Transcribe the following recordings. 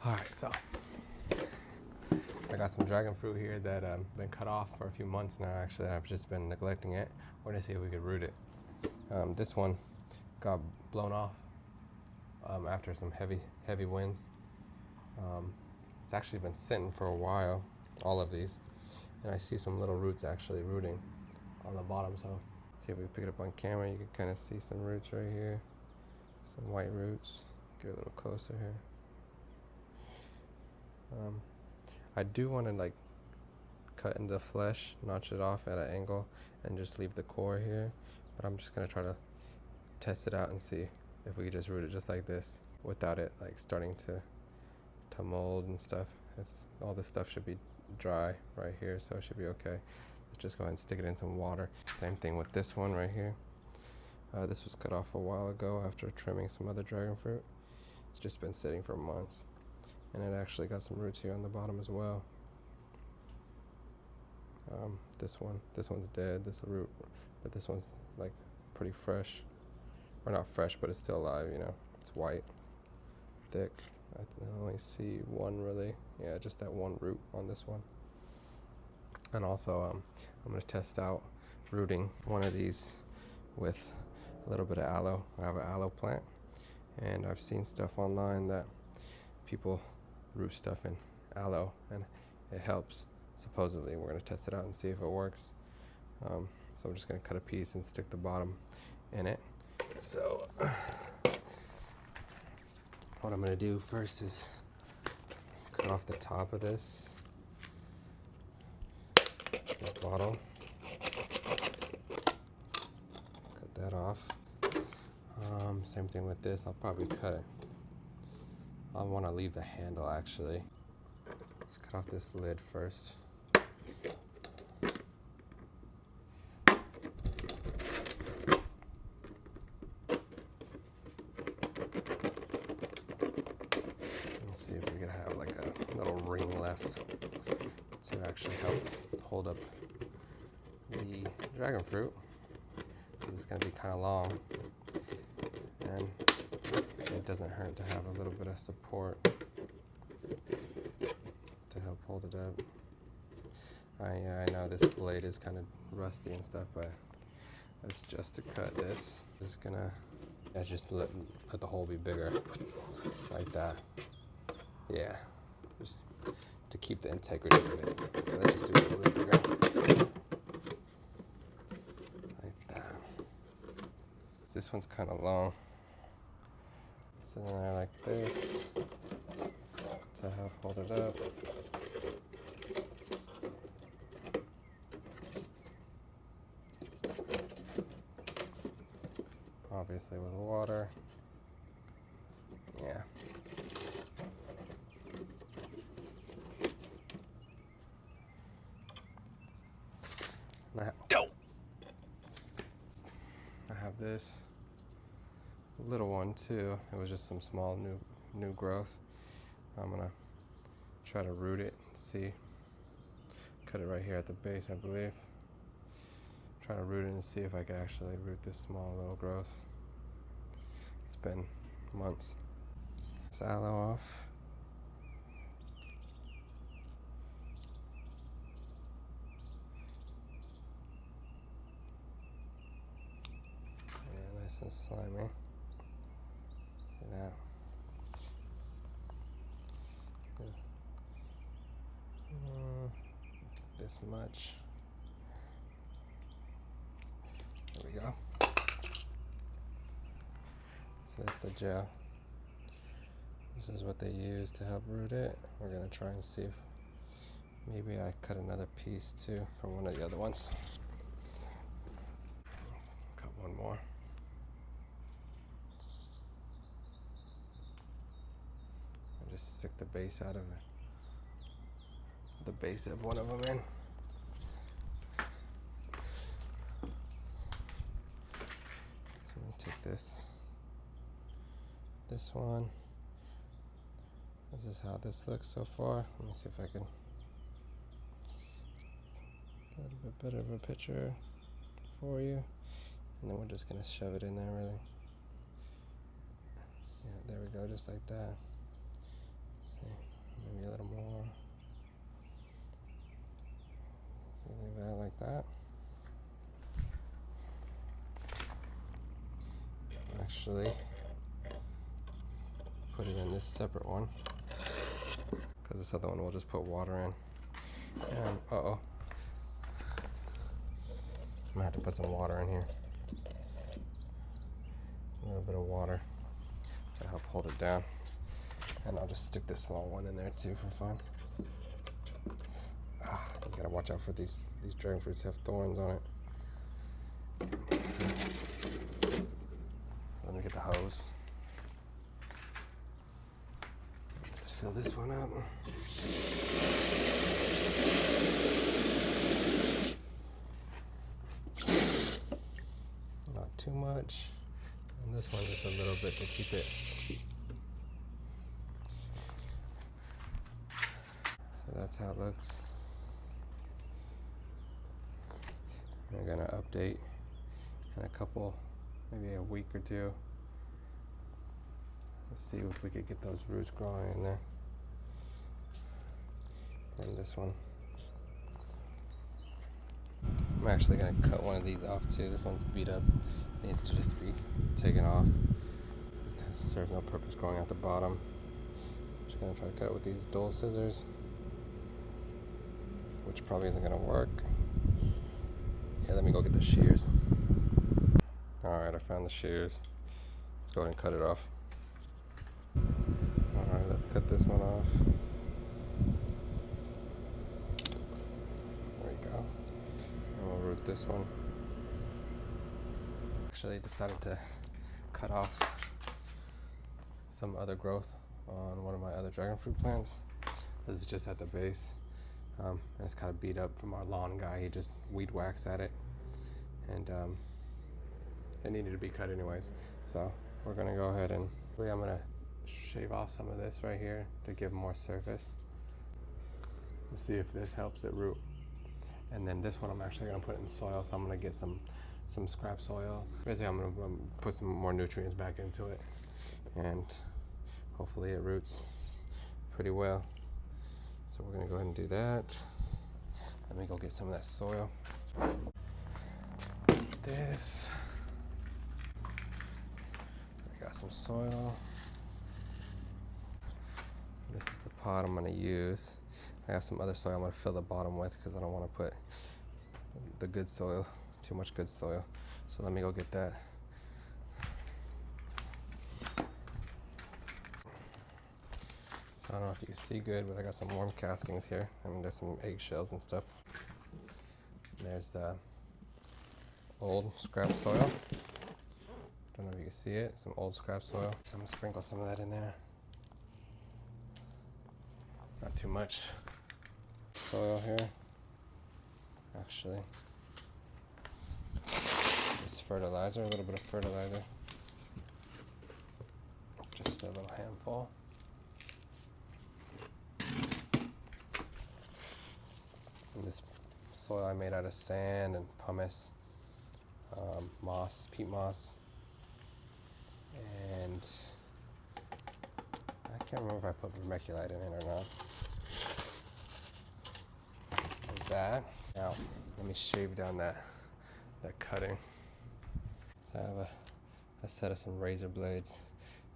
Alright, so I got some dragon fruit here that been cut off for a few months now. Actually, I've just been neglecting it. We're gonna see if we could root it. This one got blown off after some heavy winds. It's actually been sitting for a while, all of these, and I see some little roots actually rooting on the bottom. So see if we pick it up on camera. You can kind of see some roots right here, some white roots. Get a little closer here. I do want to like cut into the flesh, notch it off at an angle, and just leave the core here. But I'm just gonna try to test it out and see if we could just root it just like this, without it like starting to mold and stuff. All this stuff should be dry right here, so it should be okay. Let's just go ahead and stick it in some water. Same thing with this one right here. This was cut off a while ago after trimming some other dragon fruit. It's just been sitting for months, and it actually got some roots here on the bottom as well. This one's dead, this root, but this one's like pretty fresh, or not fresh, but it's still alive. You know, it's white, thick. I only see one really, yeah, just that one root on this one. And also, I'm gonna test out rooting one of these with a little bit of aloe. I have an aloe plant, and I've seen stuff online that people root stuff in aloe, and it helps. Supposedly, we're gonna test it out and see if it works. So I'm just gonna cut a piece and stick the bottom in it. So what I'm gonna do first is cut off the top of this bottle. Cut that off. Same thing with this. I'll probably cut it. I want to leave the handle actually. Let's cut off this lid first. Let's see if we can have like a little ring left to actually help hold up the dragon fruit, because it's going to be kind of long, and it doesn't hurt to have a little bit of support to help hold it up. I know this blade is kind of rusty and stuff, but it's just to cut this. Just gonna just let the hole be bigger, like that. Yeah, just to keep the integrity of it. Okay, let's just do it a little bit bigger, like that. This one's kind of long, so then I like this to help hold it up. Obviously with water. Yeah. I have this little one too. It was just some small new growth. I'm gonna try to root it, see. Cut it right here at the base, I believe. Try to root it and see if I can actually root this small little growth. It's been months. This aloe off. Yeah, nice and slimy. See that? This much. There we go. So that's the gel. This is what they use to help root it. We're gonna try and see if maybe I cut another piece too from one of the other ones. Cut one more. And just stick the base out of it. The base of one of them in. So I'm gonna take this one. This is how this looks so far. Let me see if I can get a bit better of a picture for you. And then we're just gonna shove it in there really. Yeah, there we go, just like that. Let's see. actually put it in this separate one, because this other one we'll just put water in. And I'm gonna have to put some water in here. A little bit of water to help hold it down. And I'll just stick this small one in there too for fun. You gotta watch out for these dragon fruits have thorns on it. So let me get the hose. Just fill this one up. Not too much. And this one just a little bit to keep it. So that's how it looks. We're gonna update in a couple, maybe a week or two. Let's see if we could get those roots growing in there. And this one. I'm actually gonna cut one of these off too. This one's beat up. Needs to just be taken off. It serves no purpose growing at the bottom. Just gonna try to cut it with these dull scissors, which probably isn't gonna work. Yeah, let me go get the shears. Alright, I found the shears. Let's go ahead and cut it off. Alright, let's cut this one off. There we go. And we'll root this one. Actually decided to cut off some other growth on one of my other dragon fruit plants. This is just at the base. And it's kind of beat up from our lawn guy. He just weed whacked at it, and it needed to be cut anyways. So we're gonna go ahead and I'm gonna shave off some of this right here to give more surface. Let's see if this helps it root. And then this one I'm actually gonna put in soil. So I'm gonna get some scrap soil. Basically, I'm gonna put some more nutrients back into it, and hopefully it roots pretty well. So we're gonna go ahead and do that. Let me go get some of that soil. This. I got some soil. This is the pot I'm gonna use. I have some other soil I'm gonna fill the bottom with because I don't want to put the good soil, too much good soil. So let me go get that. So I don't know if you can see good, but I got some worm castings here. I mean, there's some eggshells and stuff. There's the old scrap soil. Don't know if you can see it. Some old scrap soil. So I'm gonna sprinkle some of that in there. Not too much soil here, actually. This fertilizer, a little bit of fertilizer. Just a little handful. And this soil I made out of sand and pumice, moss, peat moss, and I can't remember if I put vermiculite in it or not. There's that. Now, let me shave down that cutting. So I have a set of some razor blades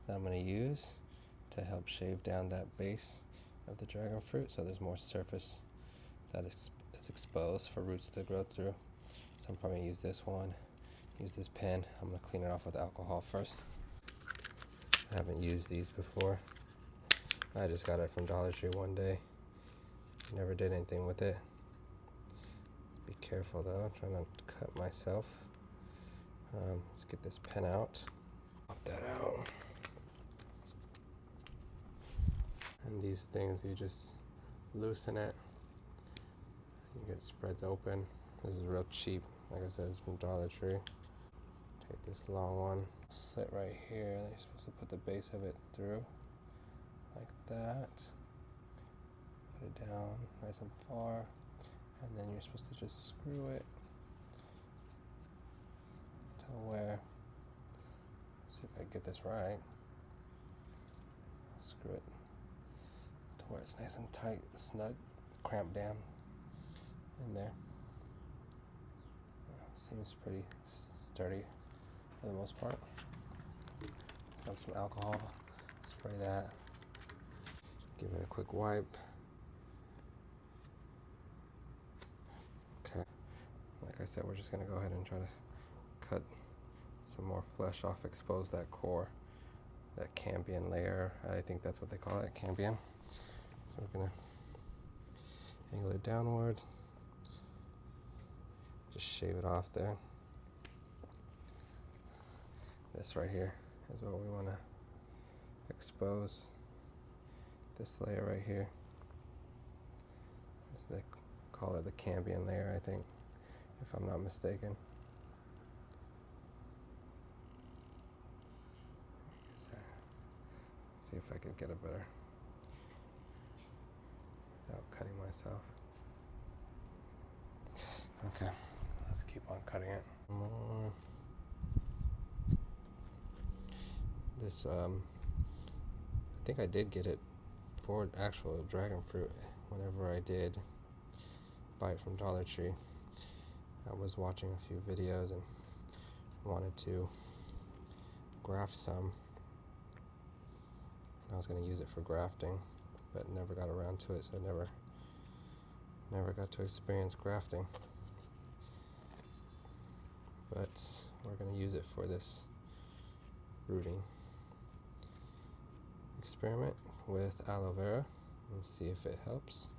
that I'm going to use to help shave down that base of the dragon fruit, so there's more surface that is exposed for roots to grow through. So I'm probably going to use this one, use this pen. I'm going to clean it off with alcohol first. I haven't used these before. I just got it from Dollar Tree one day. Never did anything with it. Be careful though, try not to cut myself. Let's get this pen out. Pop that out. And these things, you just loosen it. It spreads open. This is real cheap. Like I said, it's from Dollar Tree. Take this long one, sit right here. You're supposed to put the base of it through, like that. Put it down nice and far, and then you're supposed to just screw it to where, see if I get this right. Screw it to where it's nice and tight, snug, cramped down in there. Seems pretty sturdy for the most part. Grab some alcohol, spray that, give it a quick wipe. Okay, like I said, we're just gonna go ahead and try to cut some more flesh off, expose that core, that cambium layer. I think that's what they call it, cambium. So we're gonna angle it downward, just shave it off there. This right here is what we want to expose. This layer right here. They call it the cambium layer, I think, if I'm not mistaken. So, see if I can get a better without cutting myself. Okay, let's keep on cutting it. More. This, I think I did get it for actual dragon fruit whenever I did buy it from Dollar Tree. I was watching a few videos and wanted to graft some. I was going to use it for grafting, but never got around to it, so I never got to experience grafting. But we're going to use it for this rooting experiment with aloe vera and see if it helps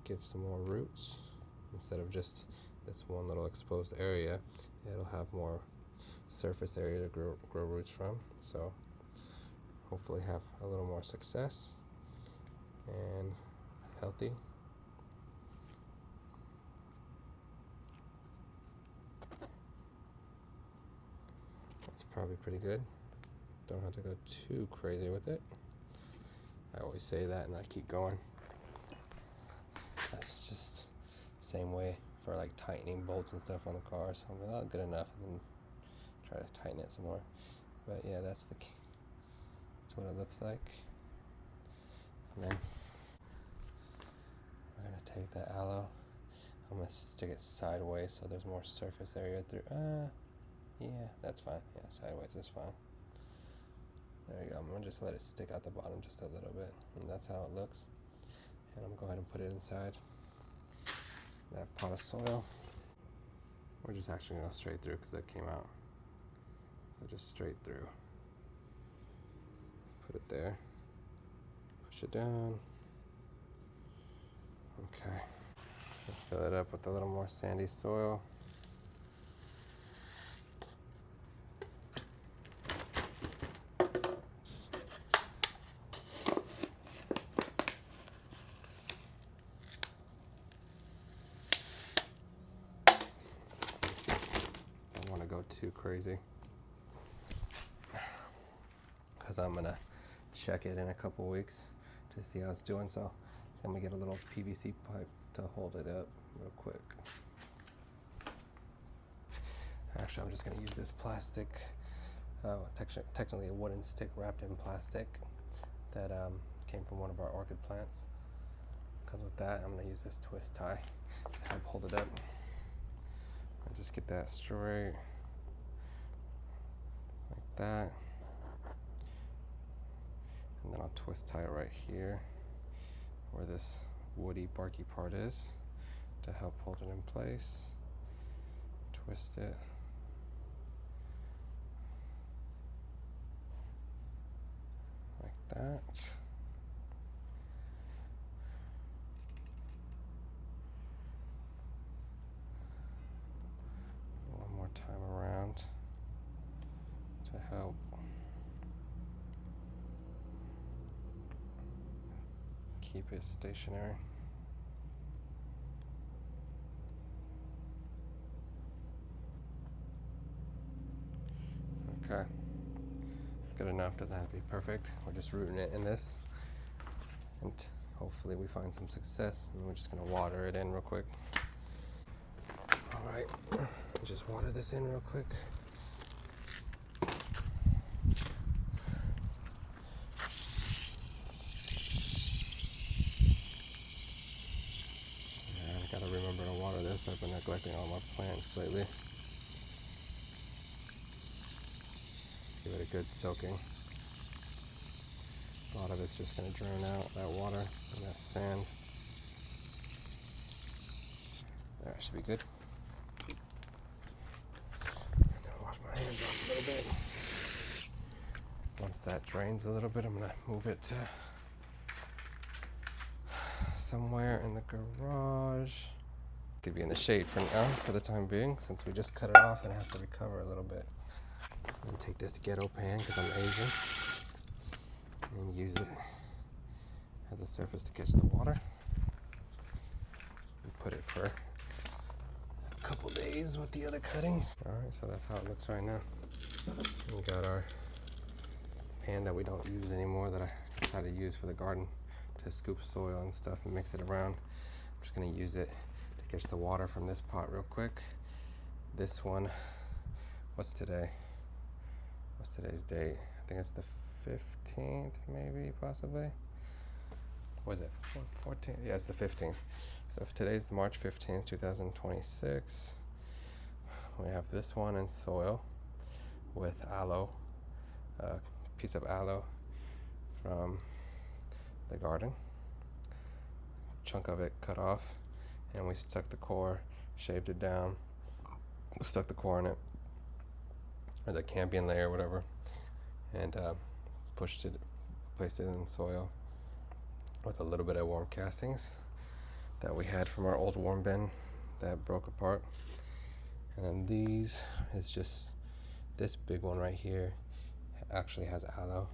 give some more roots. Instead of just this one little exposed area, it'll have more surface area to grow roots from, so hopefully have a little more success and healthy. That's probably pretty good. Don't have to go too crazy with it. I always say that and I keep going. That's just the same way for like tightening bolts and stuff on the car. So I'm like, oh, good enough, and then try to tighten it some more. But yeah, that's what it looks like. And then we're gonna take the aloe. I'm gonna stick it sideways so there's more surface area through. Yeah, that's fine. Yeah, sideways is fine. There you go. I'm gonna just let it stick out the bottom just a little bit, and that's how it looks. And I'm gonna go ahead and put it inside that pot of soil. We're just actually gonna go straight through because that came out. So just straight through. Put it there. Push it down. Okay. Fill it up with a little more sandy soil. Too crazy because I'm gonna check it in a couple weeks to see how it's doing, so then we get a little PVC pipe to hold it up real quick. Actually, I'm just gonna use this plastic, technically a wooden stick wrapped in plastic that came from one of our orchid plants. Because with that, I'm gonna use this twist tie to help hold it up. And just get that straight. That, and then I'll twist tie it right here where this woody barky part is to help hold it in place. Twist it like that. One more time around to help keep it stationary. Okay, good enough. Doesn't have to be perfect. We're just rooting it in this, and hopefully we find some success. And we're just gonna water it in real quick. All right, just water this in real quick. Gotta remember to water this. I've been neglecting all my plants lately. Give Give it a good soaking. A lot of it's just going to drain out that water and that sand. That should be good. Wash my hands off a little bit. Once that drains a little bit, I'm going to move it to somewhere in the garage. Could be in the shade for now, for the time being, since we just cut it off and it has to recover a little bit. I'm going to take this ghetto pan, because I'm Asian, and use it as a surface to catch the water. We put it for a couple days with the other cuttings. Alright, so that's how it looks right now. We got our pan that we don't use anymore that I decided to use for the garden to scoop soil and stuff and mix it around. I'm just going to use it to catch the water from this pot real quick. This one, what's today? What's today's date? I think it's the 15th, maybe, possibly. What is it? 14th? Yeah, it's the 15th. So if today's March 15th, 2026, we have this one in soil with aloe, a piece of aloe from the garden. Chunk of it cut off, and we stuck the core, shaved it down, stuck the core in it, or the cambium layer, whatever, and pushed it, placed it in soil with a little bit of warm castings that we had from our old warm bin that broke apart. And then these is just, this big one right here actually has aloe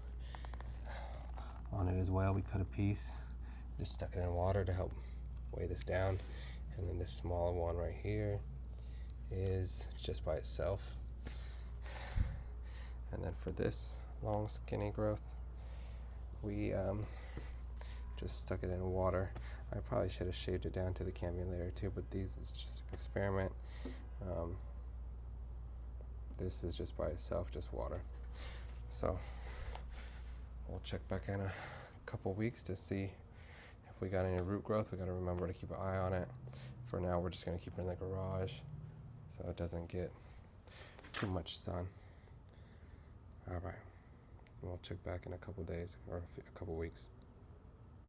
on it as well. We cut a piece, just stuck it in water to help weigh this down. And then this small one right here is just by itself. And then for this long skinny growth, we just stuck it in water. I probably should have shaved it down to the cambium layer too, but these is just an experiment. This is just by itself, just water. So we'll check back in a couple weeks to see if we got any root growth. We got to remember to keep an eye on it. For now, we're just going to keep it in the garage so it doesn't get too much sun. All right, we'll check back in a couple days or a couple weeks.